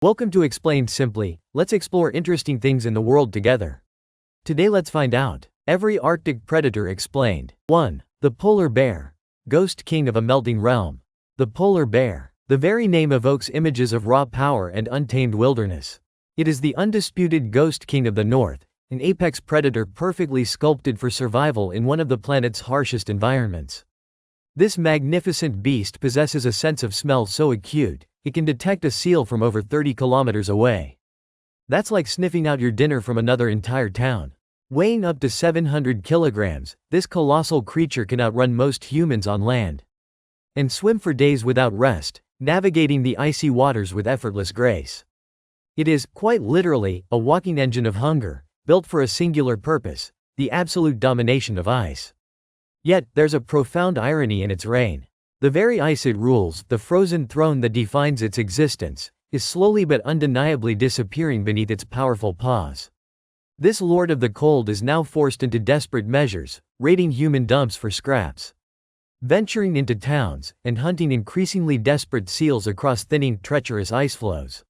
Welcome to Explained Simply. Let's explore interesting things in the world together. Today let's find out every Arctic predator explained. 1. The polar bear. Ghost king of a melting realm. The polar bear. The very name evokes images of raw power and untamed wilderness. It is the undisputed ghost king of the north, an apex predator perfectly sculpted for survival in one of the planet's harshest environments. This magnificent beast possesses a sense of smell so acute, it can detect a seal from over 30 kilometers away. That's like sniffing out your dinner from another entire town. Weighing up to 700 kilograms, this colossal creature can outrun most humans on land and swim for days without rest, navigating the icy waters with effortless grace. It is, quite literally, a walking engine of hunger, built for a singular purpose: the absolute domination of ice. Yet, there's a profound irony in its reign. The very ice it rules, the frozen throne that defines its existence, is slowly but undeniably disappearing beneath its powerful paws. This lord of the cold is now forced into desperate measures, raiding human dumps for scraps, venturing into towns, and hunting increasingly desperate seals across thinning, treacherous ice floes.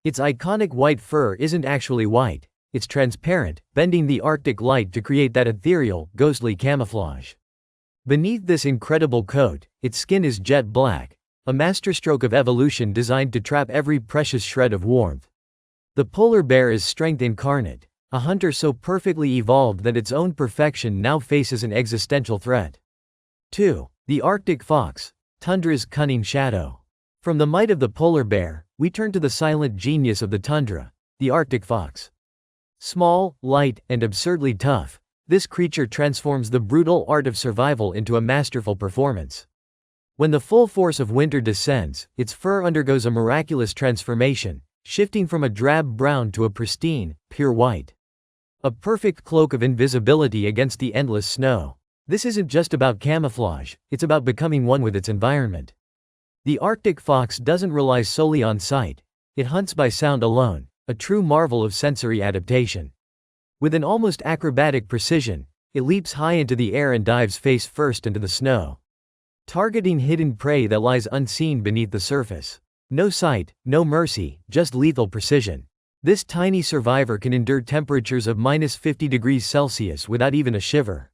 Its iconic white fur isn't actually white, it's transparent, bending the Arctic light to create that ethereal, ghostly camouflage. Beneath this incredible coat, its skin is jet black, a masterstroke of evolution designed to trap every precious shred of warmth. The polar bear is strength incarnate, a hunter so perfectly evolved that its own perfection now faces an existential threat. 2. The Arctic fox, tundra's cunning shadow. From the might of the polar bear, we turn to the silent genius of the tundra, the Arctic fox. Small, light, and absurdly tough, this creature transforms the brutal art of survival into a masterful performance. When the full force of winter descends, its fur undergoes a miraculous transformation, shifting from a drab brown to a pristine, pure white. A perfect cloak of invisibility against the endless snow. This isn't just about camouflage, it's about becoming one with its environment. The Arctic fox doesn't rely solely on sight, it hunts by sound alone, a true marvel of sensory adaptation. With an almost acrobatic precision, it leaps high into the air and dives face first into the snow, targeting hidden prey that lies unseen beneath the surface. No sight, no mercy, just lethal precision. This tiny survivor can endure temperatures of -50 degrees Celsius without even a shiver.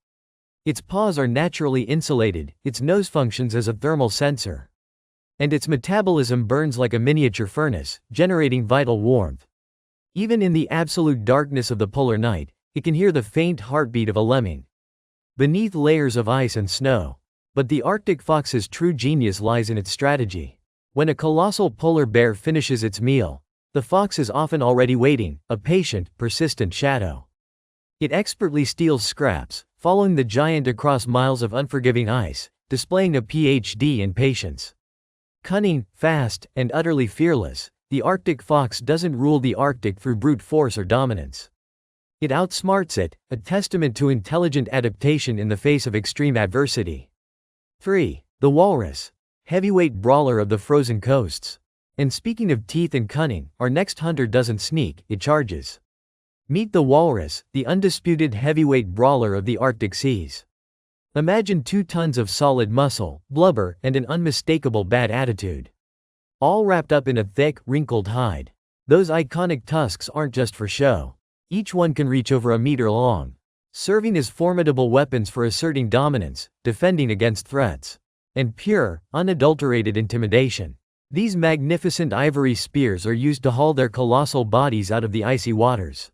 Its paws are naturally insulated, its nose functions as a thermal sensor, and its metabolism burns like a miniature furnace, generating vital warmth. Even in the absolute darkness of the polar night, it can hear the faint heartbeat of a lemming beneath layers of ice and snow. But the Arctic fox's true genius lies in its strategy. When a colossal polar bear finishes its meal, the fox is often already waiting, a patient, persistent shadow. It expertly steals scraps, following the giant across miles of unforgiving ice, displaying a PhD in patience. Cunning, fast, and utterly fearless, the Arctic fox doesn't rule the Arctic through brute force or dominance. It outsmarts it, a testament to intelligent adaptation in the face of extreme adversity. 3. The walrus. Heavyweight brawler of the frozen coasts. And speaking of teeth and cunning, our next hunter doesn't sneak, it charges. Meet the walrus, the undisputed heavyweight brawler of the Arctic seas. Imagine 2 tons of solid muscle, blubber, and an unmistakable bad attitude, all wrapped up in a thick, wrinkled hide. Those iconic tusks aren't just for show. Each one can reach over a meter long, serving as formidable weapons for asserting dominance, defending against threats, and pure, unadulterated intimidation. These magnificent ivory spears are used to haul their colossal bodies out of the icy waters,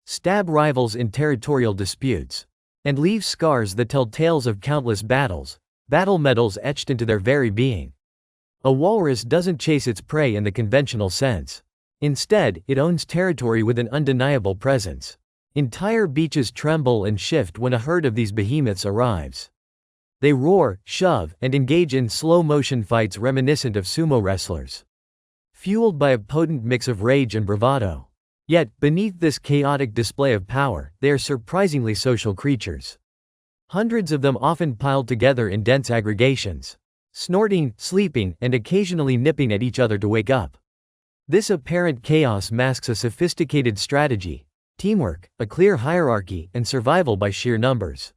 stab rivals in territorial disputes, and leave scars that tell tales of countless battles, battle medals etched into their very being. A walrus doesn't chase its prey in the conventional sense. Instead, it owns territory with an undeniable presence. Entire beaches tremble and shift when a herd of these behemoths arrives. They roar, shove, and engage in slow-motion fights reminiscent of sumo wrestlers, fueled by a potent mix of rage and bravado. Yet, beneath this chaotic display of power, they are surprisingly social creatures. Hundreds of them often piled together in dense aggregations, snorting, sleeping, and occasionally nipping at each other to wake up. This apparent chaos masks a sophisticated strategy, teamwork, a clear hierarchy, and survival by sheer numbers.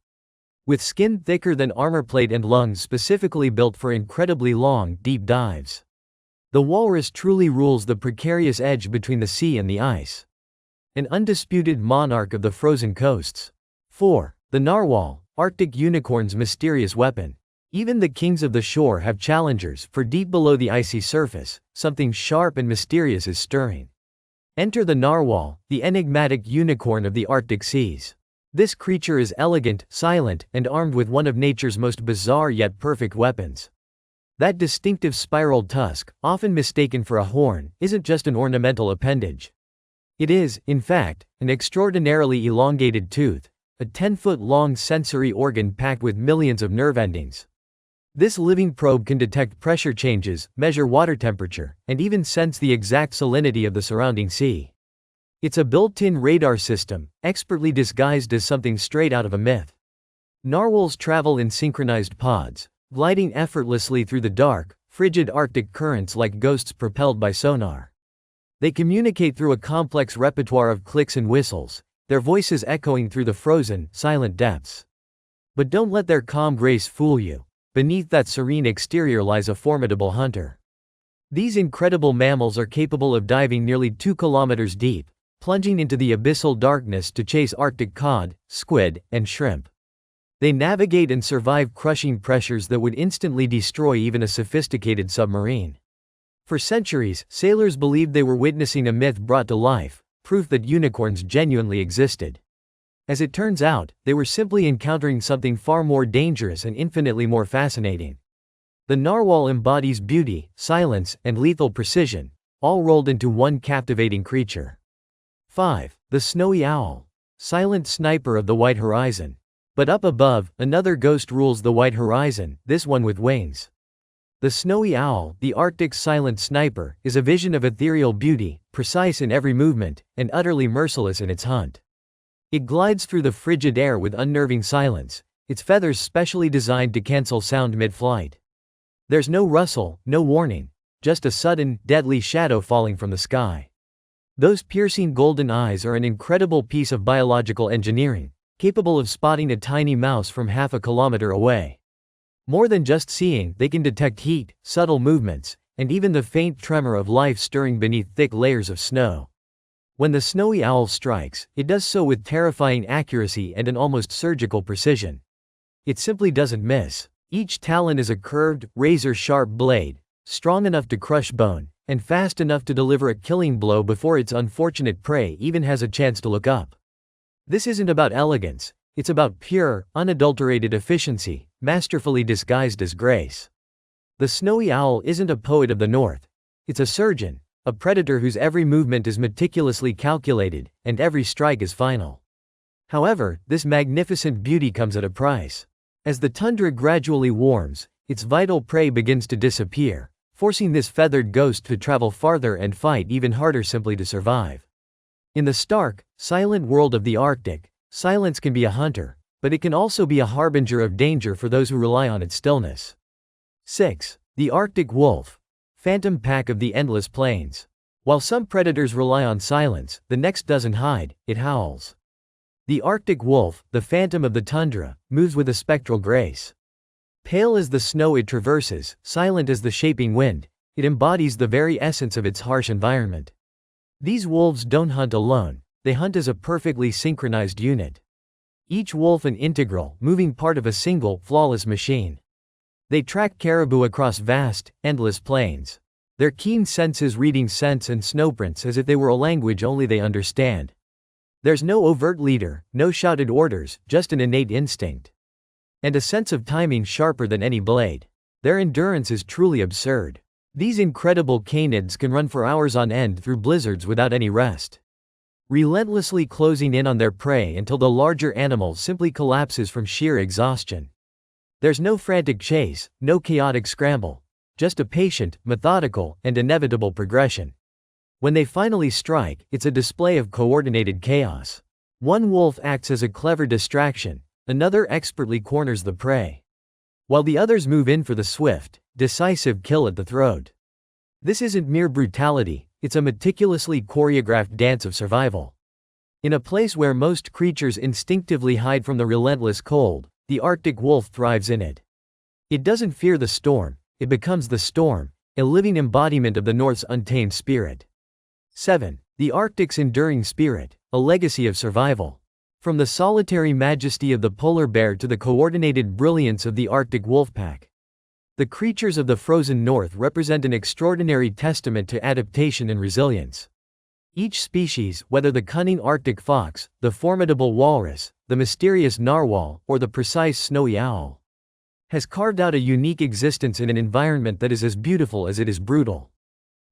With skin thicker than armor plate and lungs specifically built for incredibly long, deep dives, The walrus truly rules the precarious edge between the sea and the ice. An undisputed monarch of the frozen coasts. 4. The narwhal, Arctic unicorn's mysterious weapon. Even the kings of the shore have challengers, for deep below the icy surface, something sharp and mysterious is stirring. Enter the narwhal, the enigmatic unicorn of the Arctic seas. This creature is elegant, silent, and armed with one of nature's most bizarre yet perfect weapons. That distinctive spiral tusk, often mistaken for a horn, isn't just an ornamental appendage. It is, in fact, an extraordinarily elongated tooth, a 10-foot-long sensory organ packed with millions of nerve endings. This living probe can detect pressure changes, measure water temperature, and even sense the exact salinity of the surrounding sea. It's a built-in radar system, expertly disguised as something straight out of a myth. Narwhals travel in synchronized pods, gliding effortlessly through the dark, frigid Arctic currents like ghosts propelled by sonar. They communicate through a complex repertoire of clicks and whistles, their voices echoing through the frozen, silent depths. But don't let their calm grace fool you. Beneath that serene exterior lies a formidable hunter. These incredible mammals are capable of diving nearly 2 kilometers deep, plunging into the abyssal darkness to chase Arctic cod, squid, and shrimp. They navigate and survive crushing pressures that would instantly destroy even a sophisticated submarine. For centuries, sailors believed they were witnessing a myth brought to life, proof that unicorns genuinely existed. As it turns out, they were simply encountering something far more dangerous and infinitely more fascinating. The narwhal embodies beauty, silence, and lethal precision, all rolled into one captivating creature. 5. The snowy owl, silent sniper of the white horizon. But up above, another ghost rules the white horizon, this one with wings. The snowy owl, the Arctic's silent sniper, is a vision of ethereal beauty, precise in every movement, and utterly merciless in its hunt. It glides through the frigid air with unnerving silence, its feathers specially designed to cancel sound mid-flight. There's no rustle, no warning, just a sudden, deadly shadow falling from the sky. Those piercing golden eyes are an incredible piece of biological engineering, capable of spotting a tiny mouse from half a kilometer away. More than just seeing, they can detect heat, subtle movements, and even the faint tremor of life stirring beneath thick layers of snow. When the snowy owl strikes, it does so with terrifying accuracy and an almost surgical precision. It simply doesn't miss. Each talon is a curved, razor-sharp blade, strong enough to crush bone, and fast enough to deliver a killing blow before its unfortunate prey even has a chance to look up. This isn't about elegance, it's about pure, unadulterated efficiency, masterfully disguised as grace. The snowy owl isn't a poet of the north. It's a surgeon, a predator whose every movement is meticulously calculated, and every strike is final. However, this magnificent beauty comes at a price. As the tundra gradually warms, its vital prey begins to disappear, forcing this feathered ghost to travel farther and fight even harder simply to survive. In the stark, silent world of the Arctic, silence can be a hunter, but it can also be a harbinger of danger for those who rely on its stillness. 6. The Arctic wolf, phantom pack of the endless plains. While some predators rely on silence, the next doesn't hide, it howls. The Arctic wolf, the phantom of the tundra, moves with a spectral grace. Pale as the snow it traverses, silent as the shaping wind, it embodies the very essence of its harsh environment. These wolves don't hunt alone, they hunt as a perfectly synchronized unit. Each wolf an integral, moving part of a single, flawless machine. They track caribou across vast, endless plains. Their keen senses reading scents and snowprints as if they were a language only they understand. There's no overt leader, no shouted orders, just an innate instinct. And a sense of timing sharper than any blade. Their endurance is truly absurd. These incredible canids can run for hours on end through blizzards without any rest, relentlessly closing in on their prey until the larger animal simply collapses from sheer exhaustion. There's no frantic chase, no chaotic scramble, just a patient, methodical, and inevitable progression. When they finally strike, it's a display of coordinated chaos. One wolf acts as a clever distraction, another expertly corners the prey, while the others move in for the swift, decisive kill at the throat. This isn't mere brutality, it's a meticulously choreographed dance of survival. In a place where most creatures instinctively hide from the relentless cold, the Arctic wolf thrives in it. It doesn't fear the storm, it becomes the storm, a living embodiment of the North's untamed spirit. 7. The Arctic's enduring spirit, a legacy of survival. From the solitary majesty of the polar bear to the coordinated brilliance of the Arctic wolfpack, the creatures of the frozen North represent an extraordinary testament to adaptation and resilience. Each species, whether the cunning Arctic fox, the formidable walrus, the mysterious narwhal, or the precise snowy owl, has carved out a unique existence in an environment that is as beautiful as it is brutal.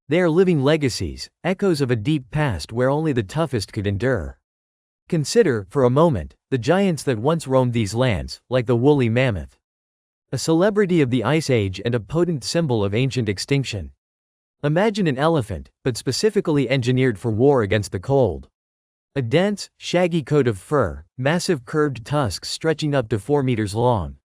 They are living legacies, echoes of a deep past where only the toughest could endure. Consider, for a moment, the giants that once roamed these lands, like the woolly mammoth, a celebrity of the Ice Age and a potent symbol of ancient extinction. Imagine an elephant, but specifically engineered for war against the cold. A dense, shaggy coat of fur, massive curved tusks stretching up to 4 meters long,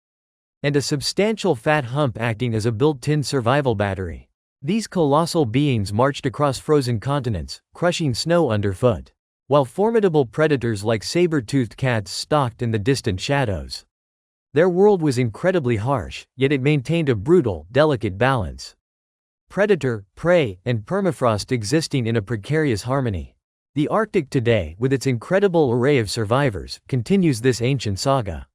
and a substantial fat hump acting as a built-in survival battery. These colossal beings marched across frozen continents, crushing snow underfoot, while formidable predators like saber-toothed cats stalked in the distant shadows. Their world was incredibly harsh, yet it maintained a brutal, delicate balance. Predator, prey, and permafrost existing in a precarious harmony. The Arctic today, with its incredible array of survivors, continues this ancient saga.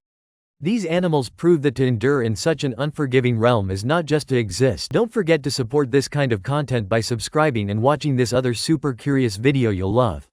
These animals prove that to endure in such an unforgiving realm is not just to exist. Don't forget to support this kind of content by subscribing and watching this other super curious video you'll love.